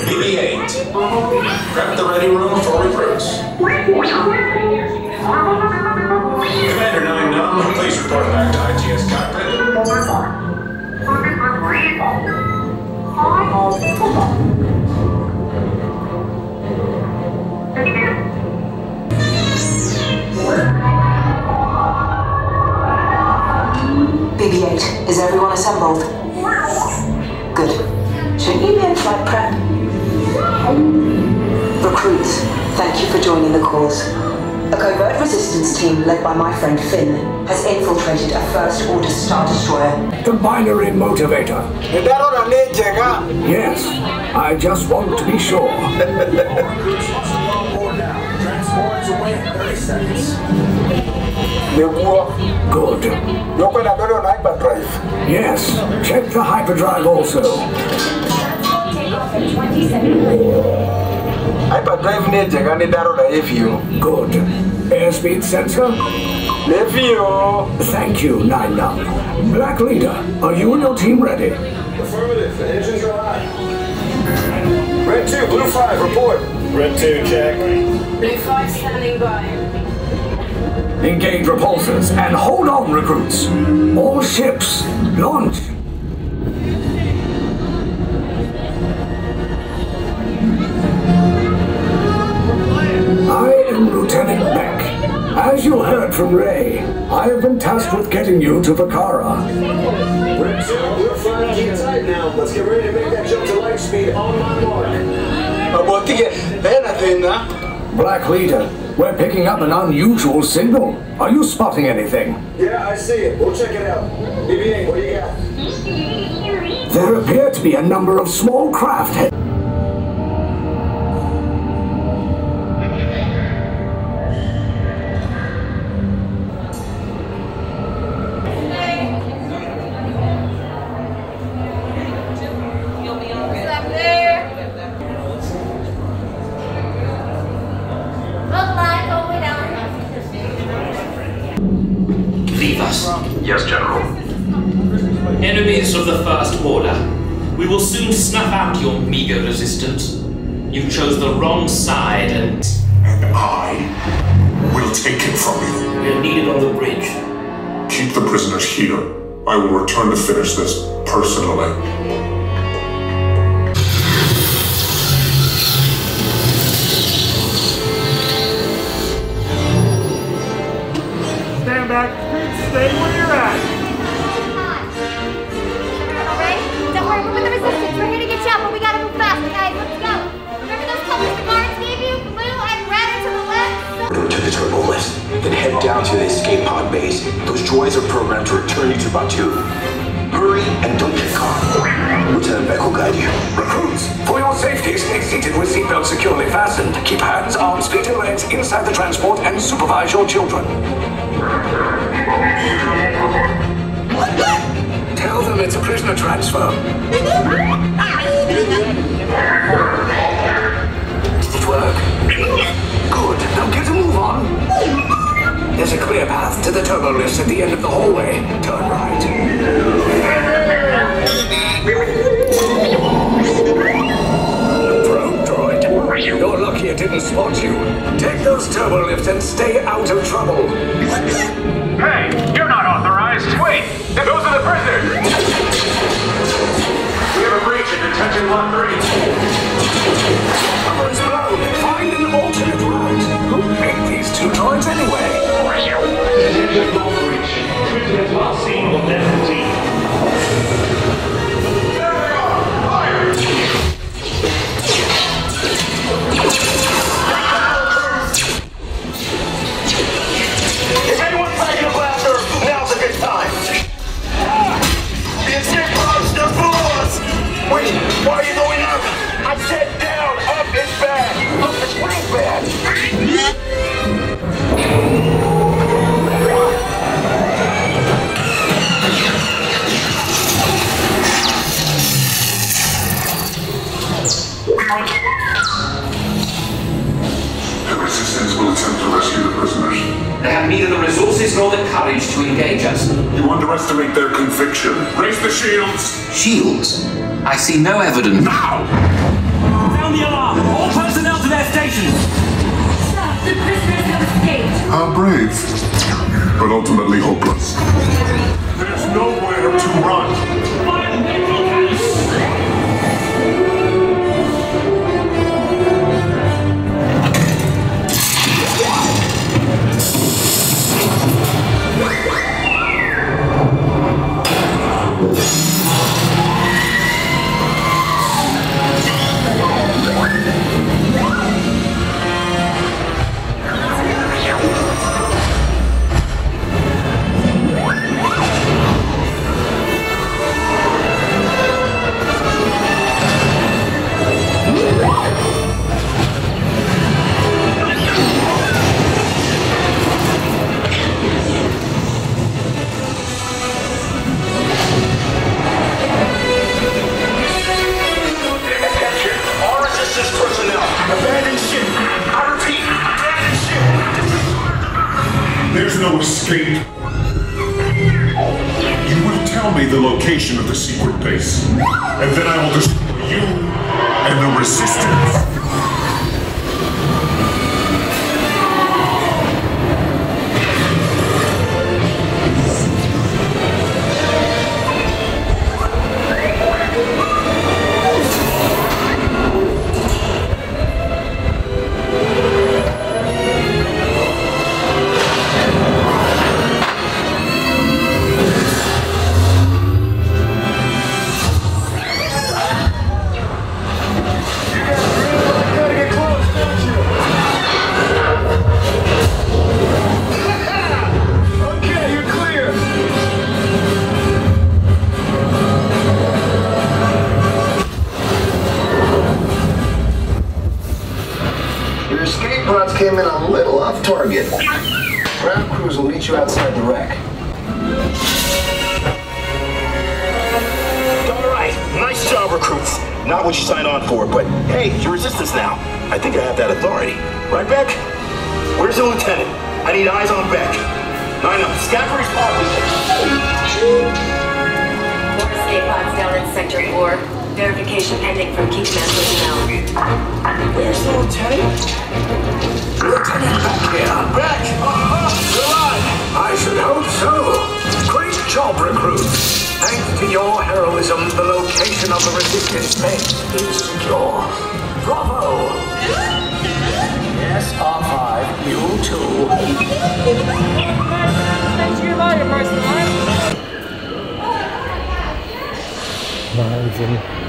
BB-8. Prep the ready room for recruits. Commander 9 Numb, please report back to ITS cockpit. BB-8, is everyone assembled? Good. Shouldn't you be in flight prep? Recruits, thank you for joining the cause. A covert resistance team led by my friend Finn has infiltrated a first-order Star Destroyer. The binary motivator. Yes, I just want to be sure. Transport's away in 30 seconds. Good. You're going to go on hyperdrive. Yes, check the hyperdrive also. Hyperdrive needs a review. Good. Airspeed sensor? Review. Thank you, 9 Numb. Black Leader, are you and your team ready? Affirmative. The engines are high. Red 2, Blue 5, report. Red 2, check. Blue 5 standing by. Engage repulsors and hold on, recruits. All ships, launch. I am Lieutenant Beck. As you heard from Ray, I have been tasked with getting you to Vakara. Red 2, Blue 5, keep tight now. Let's get ready to make that jump to light speed on my mark. Black Leader, we're picking up an unusual signal. Are you spotting anything? Yeah, I see it. We'll check it out. BB-8, what do you got? There appear to be a number of small craft heads. Yes, General. Enemies of the First Order, we will soon snuff out your meager resistance. You chose the wrong side and I will take it from you. we're needed on the bridge. Keep the prisoners here. I will return to finish this personally. Stand back. Stay where you're at. Alright? Don't worry, we're with the resistance. We're here to get you out, but we gotta move fast, guys. Let's go. Remember those colors the guards gave you? Blue and red are to the left? To the turbo lift, then head down to the escape pod base. Those droids are programmed to return you to Batu. Hurry and don't get caught. Lieutenant Beck will guide you. Recruits, for your safety, stay seated with seatbelts securely fastened. Keep hands, arms, feet, and legs inside the transport and supervise your children. Tell them it's a prisoner transfer. Did it work? Good. Now get a move on. There's a clear path to the turbo lifts at the end of the hallway. Turn right. Probe droid. You're lucky it didn't spot you. Take those turbo lifts and stay out of trouble. Hey, you're not authorized. Wait, those are the prisoners. We have a breach in detention block 3. Cover is blown. Find an alternate route. Who made these two droids anyway? Detention block breach. Prisoners last seen on their routine. There they are! Fire! If anyone's packing a blaster, now's a good time. The escape pods, they're below us. Wait, why are you going up? I said down, up is bad. Look, it's real bad. The resistance will attempt to rescue the prisoners. They have neither the resources nor the courage to engage us. You underestimate their conviction. Raise the shields! Shields? I see no evidence. Now! Sound the alarm! All personnel to their stations! Stop! The prisoners have escaped! How brave, but ultimately hopeless. There's nowhere to run. There's no escape. You will tell me the location of the secret base, and then I will destroy you and the resistance. Came in a little off target. Ground crews will meet you outside the wreck. Alright, nice job, recruits. Not what you signed on for, but hey, you're resistance now. I think I have that authority. Right, Beck? Where's the lieutenant? I need eyes on Beck. 9-up, scan for his position. More escape pods down in Sector 4. Verification pending from Key Command personnel. Where's the lieutenant? Lieutenant back here. Beck! You're alive! I should hope so. Great job, recruits. Thanks to your heroism, the location of the resistance base is secure. Bravo! Yes, R5, you too. Thanks for your value, personal. Wahnsinn.